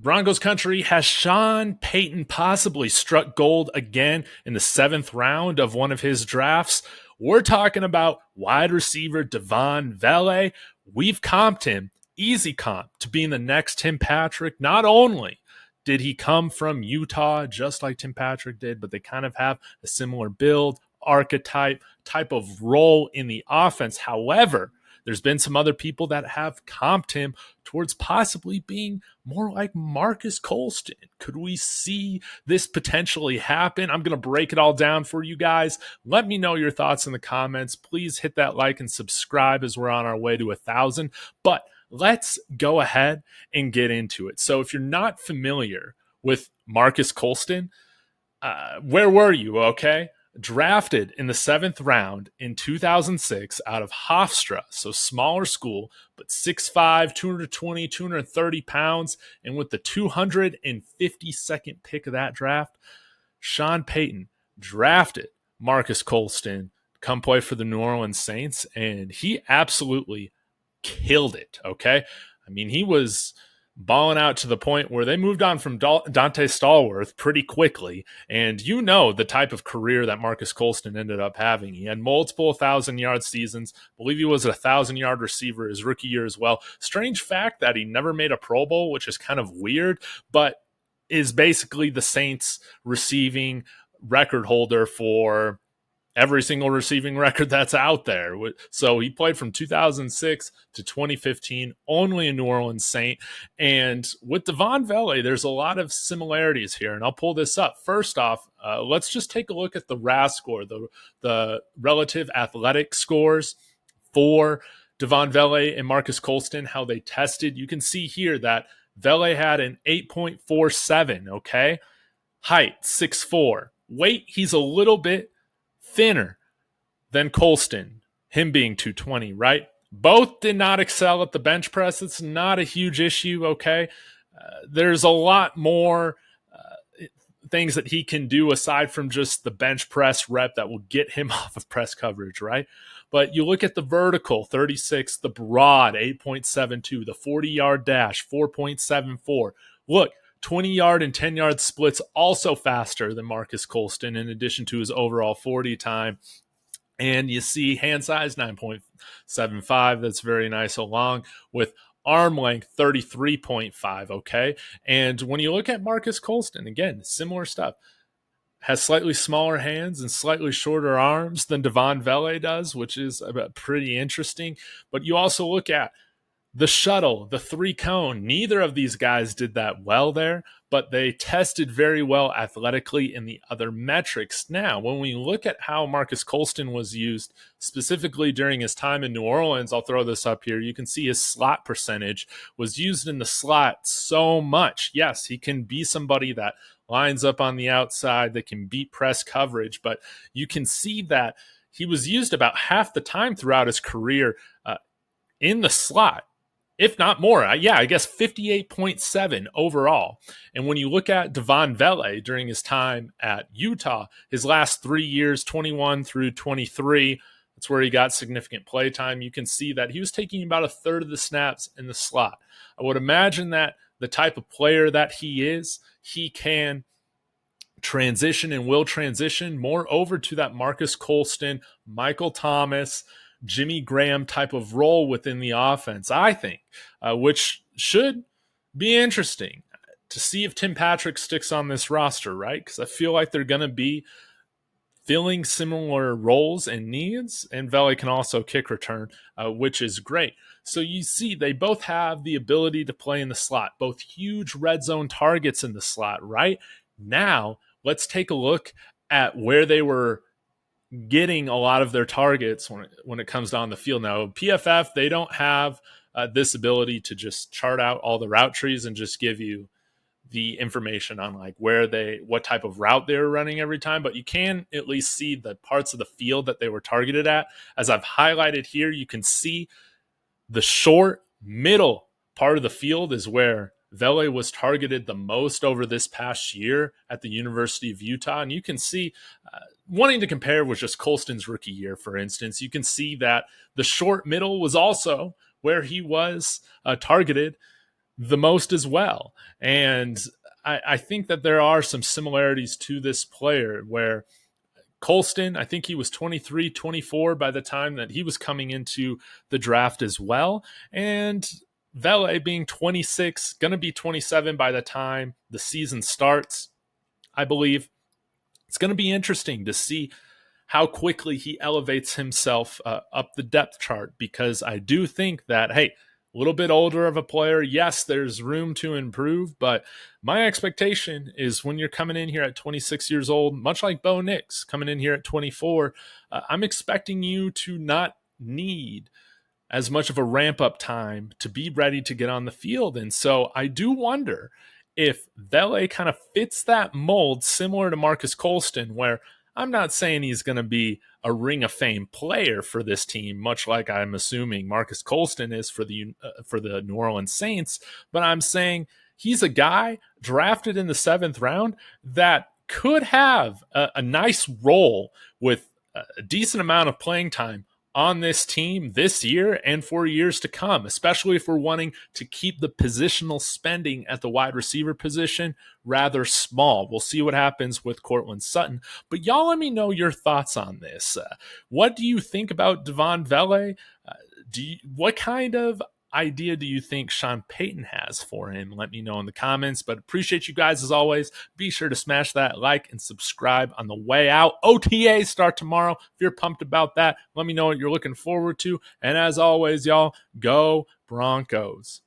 Broncos Country, has Sean Payton possibly struck gold again in the 7th round of one of his drafts? We're talking about wide receiver Devaughn Vele. We've comped him, easy comp, to being the next Tim Patrick. Not only did he come from Utah just like Tim Patrick did, but they kind of have a similar build, archetype, type of role in the offense. However, there's been some other people that have comped him towards possibly being more like Marques Colston. Could we see this potentially happen? I'm going to break it all down for you guys. Let me know your thoughts in the comments. Please hit that like and subscribe as we're on our way to 1,000. But let's go ahead and get into it. So if you're not familiar with Marques Colston, where were you? Okay. Drafted in the 7th round in 2006 out of Hofstra, so smaller school, but 6'5", 220, 230 pounds. And with the 252nd pick of that draft, Sean Payton drafted Marques Colston, come play for the New Orleans Saints, and he absolutely killed it, okay? I mean, he was balling out to the point where they moved on from Dante Stallworth pretty quickly. And you know the type of career that Marques Colston ended up having. He had multiple 1,000-yard seasons. I believe he was a 1,000-yard receiver his rookie year as well. Strange fact that he never made a Pro Bowl, which is kind of weird, but is basically the Saints receiving record holder for every single receiving record that's out there. So he played from 2006 to 2015, only a New Orleans Saint. And with Devaughn Vele, there's a lot of similarities here. And I'll pull this up. First off, let's just take a look at the RAS score, the relative athletic scores for Devaughn Vele and Marques Colston, how they tested. You can see here that Vele had an 8.47, okay? Height, 6'4". Weight, he's a little bit thinner than Colston, him being 220, right? Both did not excel at the bench press. It's not a huge issue, okay? There's a lot more things that he can do aside from just the bench press rep that will get him off of press coverage, right? But you look at the vertical, 36, the broad, 8.72, the 40-yard dash, 4.74. Look, 20-yard and 10-yard splits also faster than Marques Colston in addition to his overall 40 time. And you see hand size 9.75. That's very nice, along with arm length 33.5, okay? And when you look at Marques Colston, again, similar stuff. Has slightly smaller hands and slightly shorter arms than Devaughn Vele does, which is pretty interesting. But you also look at the shuttle, the 3-cone, neither of these guys did that well there, but they tested very well athletically in the other metrics. Now, when we look at how Marques Colston was used specifically during his time in New Orleans, I'll throw this up here. You can see his slot percentage was used in the slot so much. Yes, he can be somebody that lines up on the outside, that can beat press coverage, but you can see that he was used about half the time throughout his career in the slot, if not more. I guess 58.7 overall. And when you look at Devaughn Vele during his time at Utah, his last 3 years, 21 through 23, that's where he got significant play time. You can see that he was taking about a third of the snaps in the slot. I would imagine that the type of player that he is, he can transition and will transition more over to that Marques Colston, Michael Thomas, Jimmy Graham type of role within the offense, I think, which should be interesting to see if Tim Patrick sticks on this roster, right? Because I feel like they're going to be filling similar roles and needs, and Vele can also kick return, which is great. So you see they both have the ability to play in the slot, both huge red zone targets in the slot, right? Now, let's take a look at where they were getting a lot of their targets when it comes down the field. Now, PFF, they don't have this ability to just chart out all the route trees and just give you the information on like what type of route they were running every time, but you can at least see the parts of the field that they were targeted at. As I've highlighted here, you can see the short middle part of the field is where Vele was targeted the most over this past year at the University of Utah. And you can see, wanting to compare with just Colston's rookie year, for instance, you can see that the short middle was also where he was targeted the most as well. And I think that there are some similarities to this player where Colston, I think he was 23, 24 by the time that he was coming into the draft as well. And Vele being 26, going to be 27 by the time the season starts, I believe. It's going to be interesting to see how quickly he elevates himself up the depth chart, because I do think that, hey, a little bit older of a player, yes, there's room to improve, but my expectation is when you're coming in here at 26 years old, much like Bo Nix coming in here at 24, I'm expecting you to not need as much of a ramp up time to be ready to get on the field. And so I do wonder if Vele kind of fits that mold similar to Marques Colston, where I'm not saying he's going to be a Ring of Fame player for this team, much like I'm assuming Marques Colston is for the New Orleans Saints, but I'm saying he's a guy drafted in the 7th round that could have a nice role with a decent amount of playing time on this team this year and for years to come, especially if we're wanting to keep the positional spending at the wide receiver position rather small. We'll see what happens with Courtland Sutton. But y'all let me know your thoughts on this. What do you think about Devaughn Vele? What kind of idea do you think Sean Payton has for him? Let me know in the comments, but appreciate you guys as always. Be sure to smash that like and subscribe on the way out. OTA start tomorrow. If you're pumped about that, let me know what you're looking forward to. And as always, y'all, go Broncos.